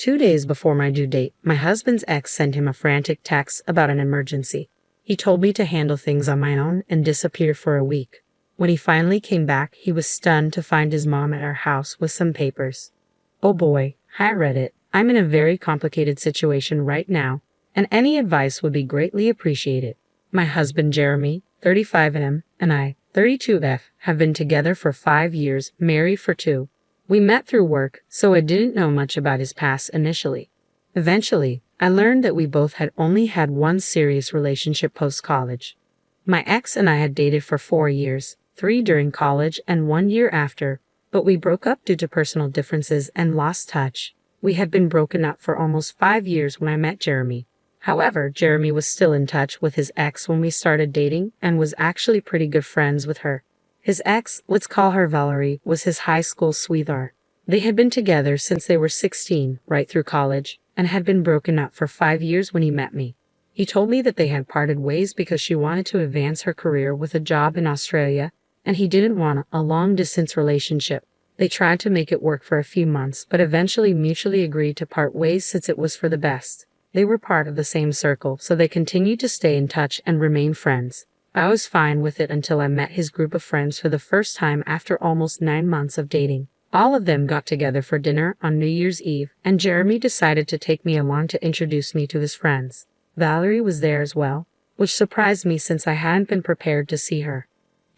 2 days before my due date, my husband's ex sent him a frantic text about an emergency. He told me to handle things on my own and disappeared for a week. When he finally came back, he was stunned to find his mom at our house with some papers. Oh boy, hi Reddit. I'm in a very complicated situation right now, and any advice would be greatly appreciated. My husband Jeremy, 35M, and I, 32F, have been together for 5 years, married for 2. We met through work, so I didn't know much about his past initially. Eventually, I learned that we both had only had one serious relationship post-college. My ex and I had dated for 4 years, 3 during college and 1 year after, but we broke up due to personal differences and lost touch. We had been broken up for almost 5 years when I met Jeremy. However, Jeremy was still in touch with his ex when we started dating and was actually pretty good friends with her. His ex, let's call her Valerie, was his high school sweetheart. They had been together since they were 16, right through college, and had been broken up for 5 years when he met me. He told me that they had parted ways because she wanted to advance her career with a job in Australia, and he didn't want a long-distance relationship. They tried to make it work for a few months, but eventually mutually agreed to part ways since it was for the best. They were part of the same circle, so they continued to stay in touch and remain friends. I was fine with it until I met his group of friends for the first time after almost 9 months of dating. All of them got together for dinner on New Year's Eve, and Jeremy decided to take me along to introduce me to his friends. Valerie was there as well, which surprised me since I hadn't been prepared to see her.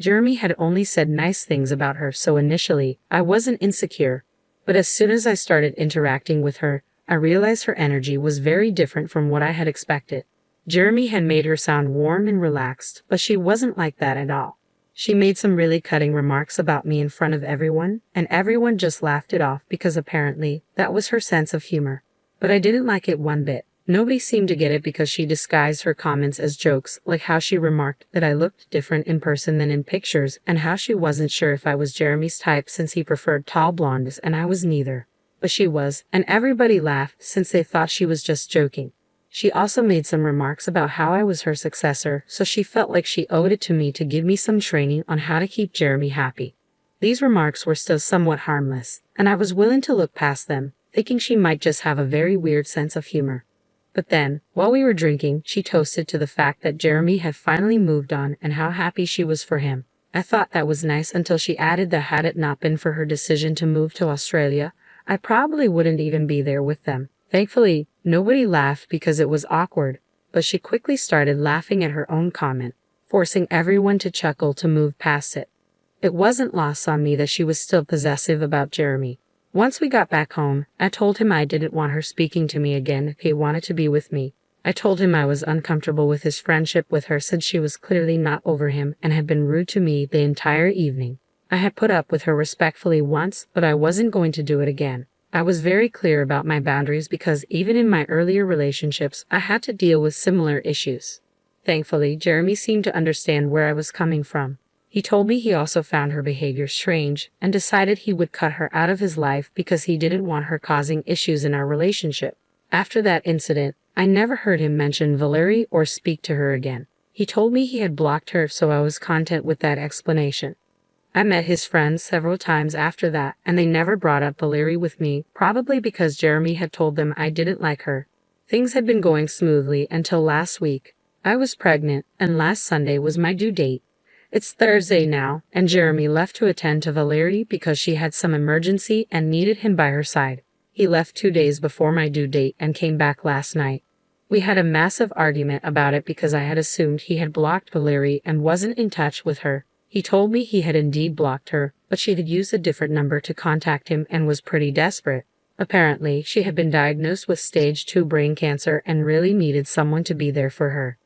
Jeremy had only said nice things about her, so initially, I wasn't insecure. But as soon as I started interacting with her, I realized her energy was very different from what I had expected. Jeremy had made her sound warm and relaxed, but she wasn't like that at all. She made some really cutting remarks about me in front of everyone, and everyone just laughed it off because apparently that was her sense of humor. But I didn't like it one bit. Nobody seemed to get it because she disguised her comments as jokes, like how she remarked that I looked different in person than in pictures, and how she wasn't sure if I was Jeremy's type since he preferred tall blondes and I was neither. But she was, and everybody laughed since they thought she was just joking. She also made some remarks about how I was her successor, so she felt like she owed it to me to give me some training on how to keep Jeremy happy. These remarks were still somewhat harmless, and I was willing to look past them, thinking she might just have a very weird sense of humor. But then, while we were drinking, she toasted to the fact that Jeremy had finally moved on and how happy she was for him. I thought that was nice until she added that had it not been for her decision to move to Australia, I probably wouldn't even be there with them. Thankfully, nobody laughed because it was awkward, but she quickly started laughing at her own comment, forcing everyone to chuckle to move past it. It wasn't lost on me that she was still possessive about Jeremy. Once we got back home, I told him I didn't want her speaking to me again if he wanted to be with me. I told him I was uncomfortable with his friendship with her since she was clearly not over him and had been rude to me the entire evening. I had put up with her respectfully once, but I wasn't going to do it again. I was very clear about my boundaries because even in my earlier relationships, I had to deal with similar issues. Thankfully, Jeremy seemed to understand where I was coming from. He told me he also found her behavior strange and decided he would cut her out of his life because he didn't want her causing issues in our relationship. After that incident, I never heard him mention Valerie or speak to her again. He told me he had blocked her, so I was content with that explanation. I met his friends several times after that, and they never brought up Valerie with me, probably because Jeremy had told them I didn't like her. Things had been going smoothly until last week. I was pregnant, and last Sunday was my due date. It's Thursday now, and Jeremy left to attend to Valerie because she had some emergency and needed him by her side. He left 2 days before my due date and came back last night. We had a massive argument about it because I had assumed he had blocked Valerie and wasn't in touch with her. He told me he had indeed blocked her, but she had used a different number to contact him and was pretty desperate. Apparently, she had been diagnosed with stage 2 brain cancer and really needed someone to be there for her.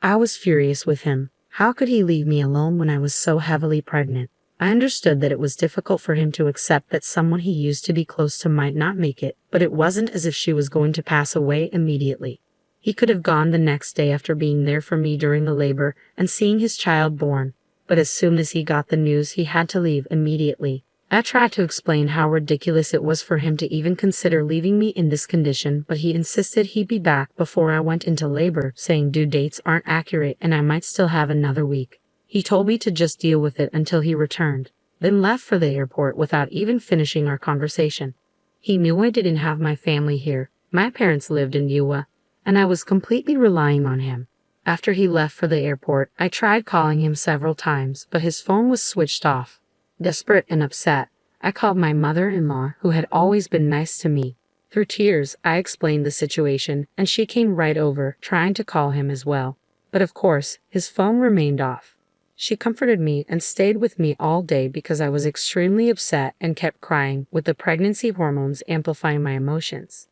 I was furious with him. How could he leave me alone when I was so heavily pregnant? I understood that it was difficult for him to accept that someone he used to be close to might not make it, but it wasn't as if she was going to pass away immediately. He could have gone the next day after being there for me during the labor and seeing his child born. But as soon as he got the news, he had to leave immediately. I tried to explain how ridiculous it was for him to even consider leaving me in this condition, but he insisted he'd be back before I went into labor, saying due dates aren't accurate and I might still have another week. He told me to just deal with it until he returned, then left for the airport without even finishing our conversation. He knew I didn't have my family here. My parents lived in Iowa, and I was completely relying on him. After he left for the airport, I tried calling him several times, but his phone was switched off. Desperate and upset, I called my mother-in-law, who had always been nice to me. Through tears, I explained the situation, and she came right over, trying to call him as well. But of course, his phone remained off. She comforted me and stayed with me all day because I was extremely upset and kept crying, with the pregnancy hormones amplifying my emotions.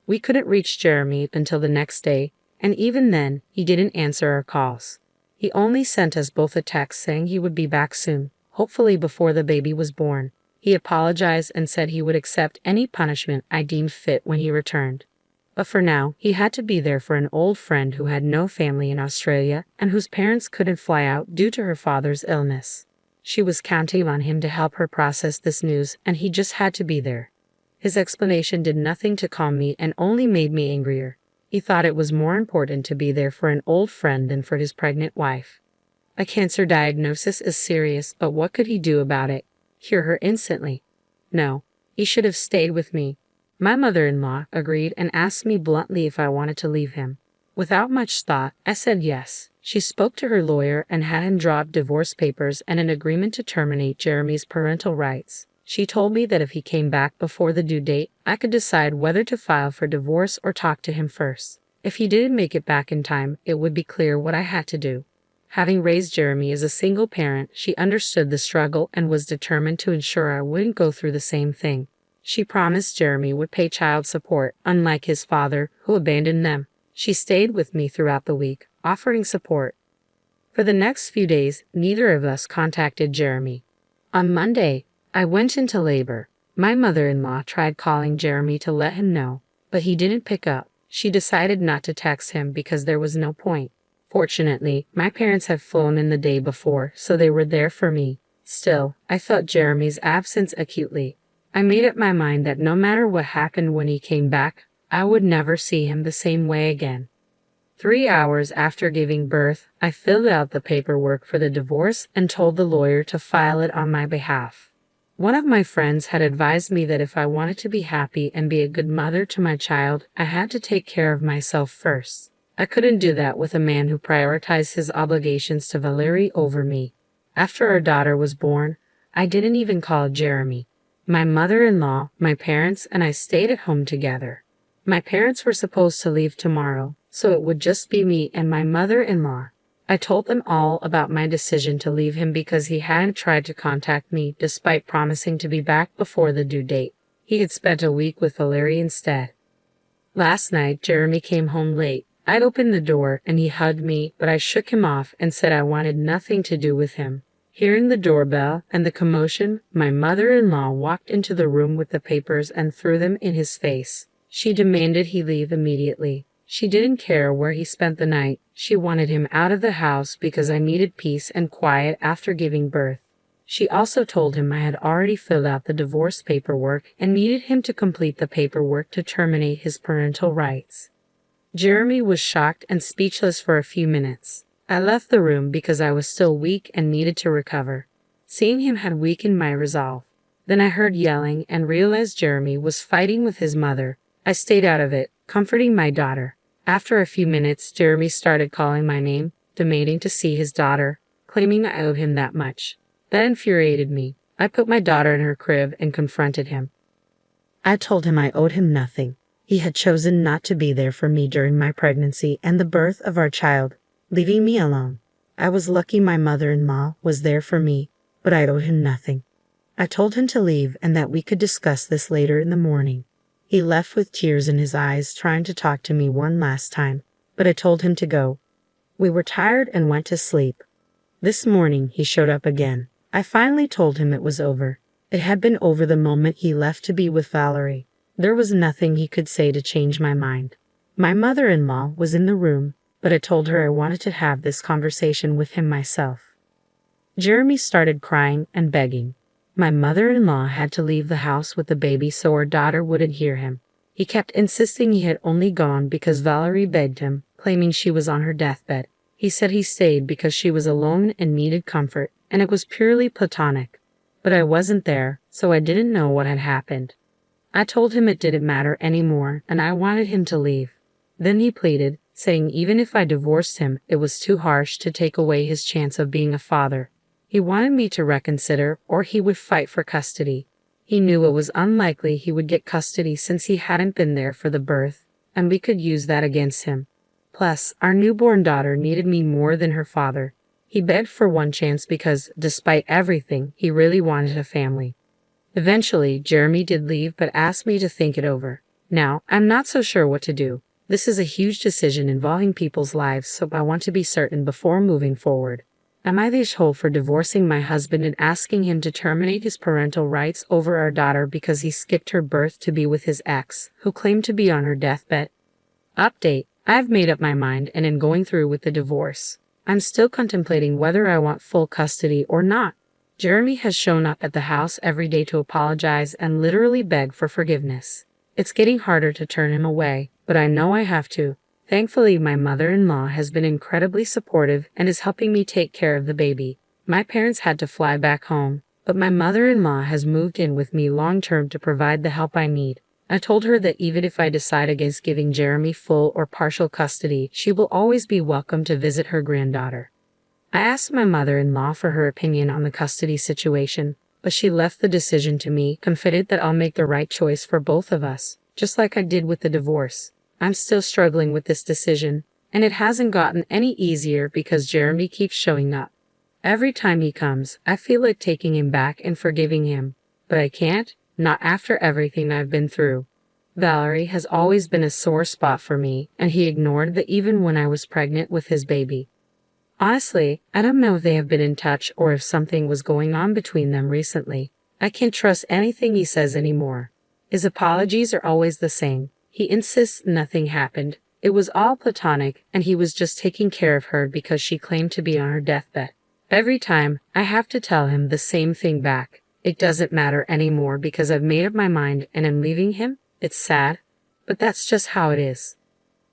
We couldn't reach Jeremy until the next day, and even then, he didn't answer our calls. He only sent us both a text saying he would be back soon, hopefully before the baby was born. He apologized and said he would accept any punishment I deemed fit when he returned. But for now, he had to be there for an old friend who had no family in Australia and whose parents couldn't fly out due to her father's illness. She was counting on him to help her process this news, and he just had to be there. His explanation did nothing to calm me and only made me angrier. He thought it was more important to be there for an old friend than for his pregnant wife. A cancer diagnosis is serious, but what could he do about it? Cure her instantly? No, he should have stayed with me. My mother-in-law agreed and asked me bluntly if I wanted to leave him. Without much thought, I said yes. She spoke to her lawyer and had him draw up divorce papers and an agreement to terminate Jeremy's parental rights. She told me that if he came back before the due date, I could decide whether to file for divorce or talk to him first. If he didn't make it back in time, it would be clear what I had to do. Having raised Jeremy as a single parent, she understood the struggle and was determined to ensure I wouldn't go through the same thing. She promised Jeremy would pay child support, unlike his father, who abandoned them. She stayed with me throughout the week, offering support. For the next few days, neither of us contacted Jeremy. On Monday, I went into labor. My mother-in-law tried calling Jeremy to let him know, but he didn't pick up. She decided not to text him because there was no point. Fortunately, my parents had flown in the day before, so they were there for me. Still, I felt Jeremy's absence acutely. I made up my mind that no matter what happened when he came back, I would never see him the same way again. 3 hours after giving birth, I filled out the paperwork for the divorce and told the lawyer to file it on my behalf. One of my friends had advised me that if I wanted to be happy and be a good mother to my child, I had to take care of myself first. I couldn't do that with a man who prioritized his obligations to Valerie over me. After our daughter was born, I didn't even call Jeremy. My mother-in-law, my parents, and I stayed at home together. My parents were supposed to leave tomorrow, so it would just be me and my mother-in-law. I told them all about my decision to leave him because he hadn't tried to contact me despite promising to be back before the due date. He had spent a week with Valerie instead. Last night, Jeremy came home late. I'd opened the door and he hugged me, but I shook him off and said I wanted nothing to do with him. Hearing the doorbell and the commotion, my mother-in-law walked into the room with the papers and threw them in his face. She demanded he leave immediately. She didn't care where he spent the night. She wanted him out of the house because I needed peace and quiet after giving birth. She also told him I had already filled out the divorce paperwork and needed him to complete the paperwork to terminate his parental rights. Jeremy was shocked and speechless for a few minutes. I left the room because I was still weak and needed to recover. Seeing him had weakened my resolve. Then I heard yelling and realized Jeremy was fighting with his mother. I stayed out of it, comforting my daughter. After a few minutes, Jeremy started calling my name, demanding to see his daughter, claiming I owed him that much. That infuriated me. I put my daughter in her crib and confronted him. I told him I owed him nothing. He had chosen not to be there for me during my pregnancy and the birth of our child, leaving me alone. I was lucky my mother-in-law was there for me, but I owed him nothing. I told him to leave and that we could discuss this later in the morning. He left with tears in his eyes, trying to talk to me one last time, but I told him to go. We were tired and went to sleep. This morning he showed up again. I finally told him it was over. It had been over the moment he left to be with Valerie. There was nothing he could say to change my mind. My mother-in-law was in the room, but I told her I wanted to have this conversation with him myself. Jeremy started crying and begging. My mother-in-law had to leave the house with the baby so our daughter wouldn't hear him. He kept insisting he had only gone because Valerie begged him, claiming she was on her deathbed. He said he stayed because she was alone and needed comfort, and it was purely platonic. But I wasn't there, so I didn't know what had happened. I told him it didn't matter anymore and I wanted him to leave. Then he pleaded, saying even if I divorced him, it was too harsh to take away his chance of being a father. He wanted me to reconsider or he would fight for custody. He knew it was unlikely he would get custody since he hadn't been there for the birth, and we could use that against him. Plus, our newborn daughter needed me more than her father. He begged for one chance because, despite everything, he really wanted a family. Eventually, Jeremy did leave but asked me to think it over. Now, I'm not so sure what to do. This is a huge decision involving people's lives, so I want to be certain before moving forward. Am I the asshole for divorcing my husband and asking him to terminate his parental rights over our daughter because he skipped her birth to be with his ex, who claimed to be on her deathbed? Update: I've made up my mind and am going through with the divorce. I'm still contemplating whether I want full custody or not. Jeremy has shown up at the house every day to apologize and literally beg for forgiveness. It's getting harder to turn him away, but I know I have to. Thankfully, my mother-in-law has been incredibly supportive and is helping me take care of the baby. My parents had to fly back home, but my mother-in-law has moved in with me long-term to provide the help I need. I told her that even if I decide against giving Jeremy full or partial custody, she will always be welcome to visit her granddaughter. I asked my mother-in-law for her opinion on the custody situation, but she left the decision to me, confident that I'll make the right choice for both of us, just like I did with the divorce. I'm still struggling with this decision, and it hasn't gotten any easier because Jeremy keeps showing up. Every time he comes, I feel like taking him back and forgiving him, but I can't, not after everything I've been through. Valerie has always been a sore spot for me, and he ignored that even when I was pregnant with his baby. Honestly, I don't know if they have been in touch or if something was going on between them recently. I can't trust anything he says anymore. His apologies are always the same. He insists nothing happened. It was all platonic, and he was just taking care of her because she claimed to be on her deathbed. Every time, I have to tell him the same thing back. It doesn't matter anymore because I've made up my mind and am leaving him. It's sad, but that's just how it is.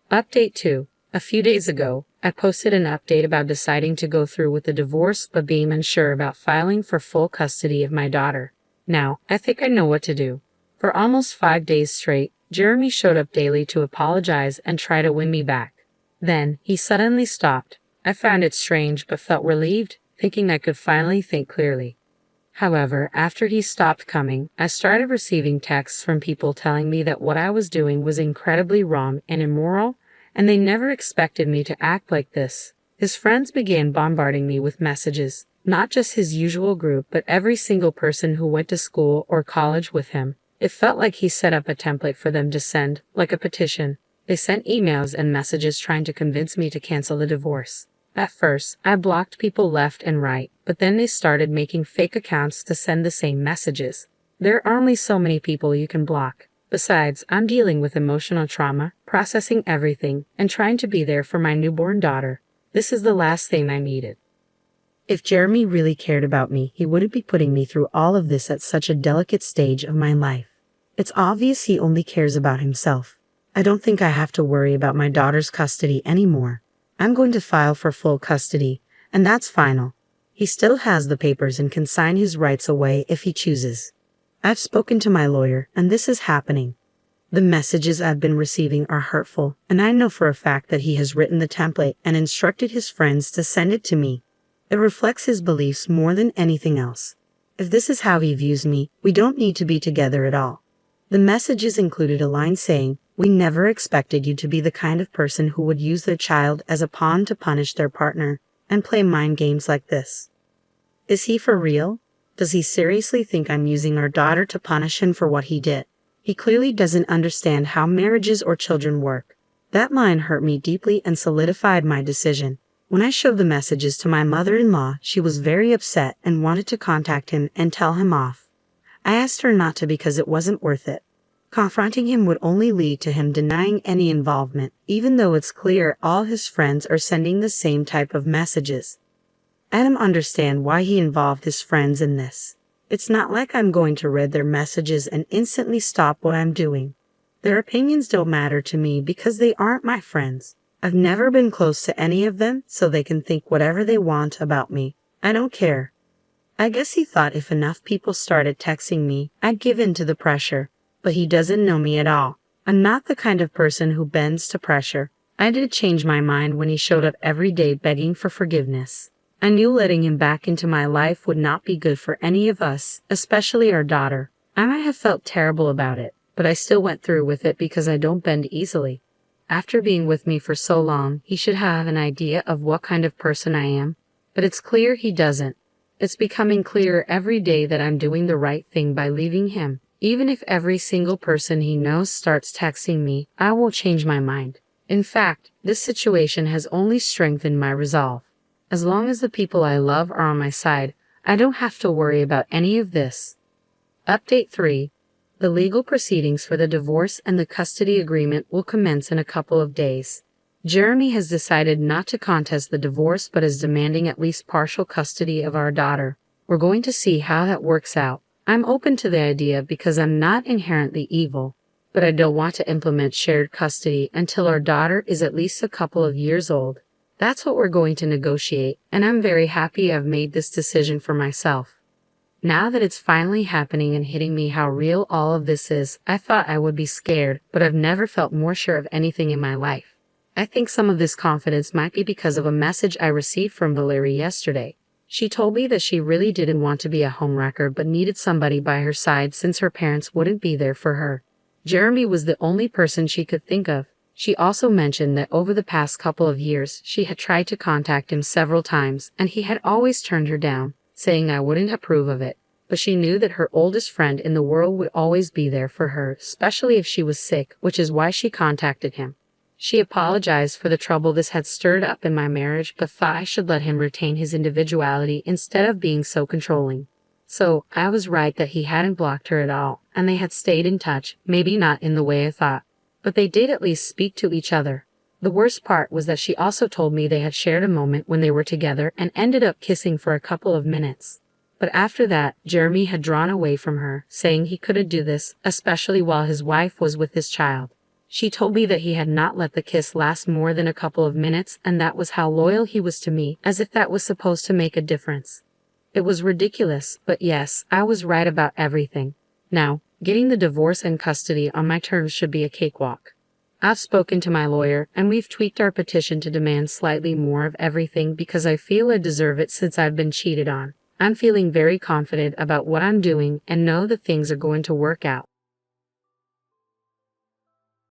Update 2. A few days ago, I posted an update about deciding to go through with the divorce but being unsure about filing for full custody of my daughter. Now, I think I know what to do. For almost 5 days straight, Jeremy showed up daily to apologize and try to win me back. Then, he suddenly stopped. I found it strange but felt relieved, thinking I could finally think clearly. However, after he stopped coming, I started receiving texts from people telling me that what I was doing was incredibly wrong and immoral, and they never expected me to act like this. His friends began bombarding me with messages, not just his usual group but every single person who went to school or college with him. It felt like he set up a template for them to send, like a petition. They sent emails and messages trying to convince me to cancel the divorce. At first, I blocked people left and right, but then they started making fake accounts to send the same messages. There are only so many people you can block. Besides, I'm dealing with emotional trauma, processing everything, and trying to be there for my newborn daughter. This is the last thing I needed. If Jeremy really cared about me, he wouldn't be putting me through all of this at such a delicate stage of my life. It's obvious he only cares about himself. I don't think I have to worry about my daughter's custody anymore. I'm going to file for full custody, and that's final. He still has the papers and can sign his rights away if he chooses. I've spoken to my lawyer, and this is happening. The messages I've been receiving are hurtful, and I know for a fact that he has written the template and instructed his friends to send it to me. It reflects his beliefs more than anything else. If this is how he views me, we don't need to be together at all. The messages included a line saying, "We never expected you to be the kind of person who would use their child as a pawn to punish their partner and play mind games like this." Is he for real? Does he seriously think I'm using our daughter to punish him for what he did? He clearly doesn't understand how marriages or children work. That line hurt me deeply and solidified my decision. When I showed the messages to my mother-in-law, she was very upset and wanted to contact him and tell him off. I asked her not to because it wasn't worth it. Confronting him would only lead to him denying any involvement, even though it's clear all his friends are sending the same type of messages. I don't understand why he involved his friends in this. It's not like I'm going to read their messages and instantly stop what I'm doing. Their opinions don't matter to me because they aren't my friends. I've never been close to any of them, so they can think whatever they want about me. I don't care. I guess he thought if enough people started texting me, I'd give in to the pressure. but he doesn't know me at all. I'm not the kind of person who bends to pressure. I did change my mind when he showed up every day begging for forgiveness. I knew letting him back into my life would not be good for any of us, especially our daughter. I might have felt terrible about it, but I still went through with it because I don't bend easily. After being with me for so long, he should have an idea of what kind of person I am, but it's clear he doesn't. It's becoming clearer every day that I'm doing the right thing by leaving him. Even if every single person he knows starts texting me, I won't change my mind. In fact, this situation has only strengthened my resolve. As long as the people I love are on my side, I don't have to worry about any of this. Update 3. The legal proceedings for the divorce and the custody agreement will commence in a couple of days. Jeremy has decided not to contest the divorce but is demanding at least partial custody of our daughter. We're going to see how that works out. I'm open to the idea because I'm not inherently evil, but I don't want to implement shared custody until our daughter is at least a couple of years old. That's what we're going to negotiate, and I'm very happy I've made this decision for myself. Now that it's finally happening and hitting me how real all of this is, I thought I would be scared, but I've never felt more sure of anything in my life. I think some of this confidence might be because of a message I received from Valerie yesterday. She told me that she really didn't want to be a homewrecker but needed somebody by her side since her parents wouldn't be there for her. Jeremy was the only person she could think of. She also mentioned that over the past couple of years she had tried to contact him several times and he had always turned her down, saying I wouldn't approve of it. But she knew that her oldest friend in the world would always be there for her, especially if she was sick, which is why she contacted him. She apologized for the trouble this had stirred up in my marriage, but thought I should let him retain his individuality instead of being so controlling. So, I was right that he hadn't blocked her at all, and they had stayed in touch, maybe not in the way I thought. But they did at least speak to each other. The worst part was that she also told me they had shared a moment when they were together and ended up kissing for a couple of minutes. But after that, Jeremy had drawn away from her, saying he couldn't do this, especially while his wife was with his child. She told me that he had not let the kiss last more than a couple of minutes, and that was how loyal he was to me, as if that was supposed to make a difference. It was ridiculous, but yes, I was right about everything. Now, getting the divorce and custody on my terms should be a cakewalk. I've spoken to my lawyer, and we've tweaked our petition to demand slightly more of everything because I feel I deserve it since I've been cheated on. I'm feeling very confident about what I'm doing and know that things are going to work out.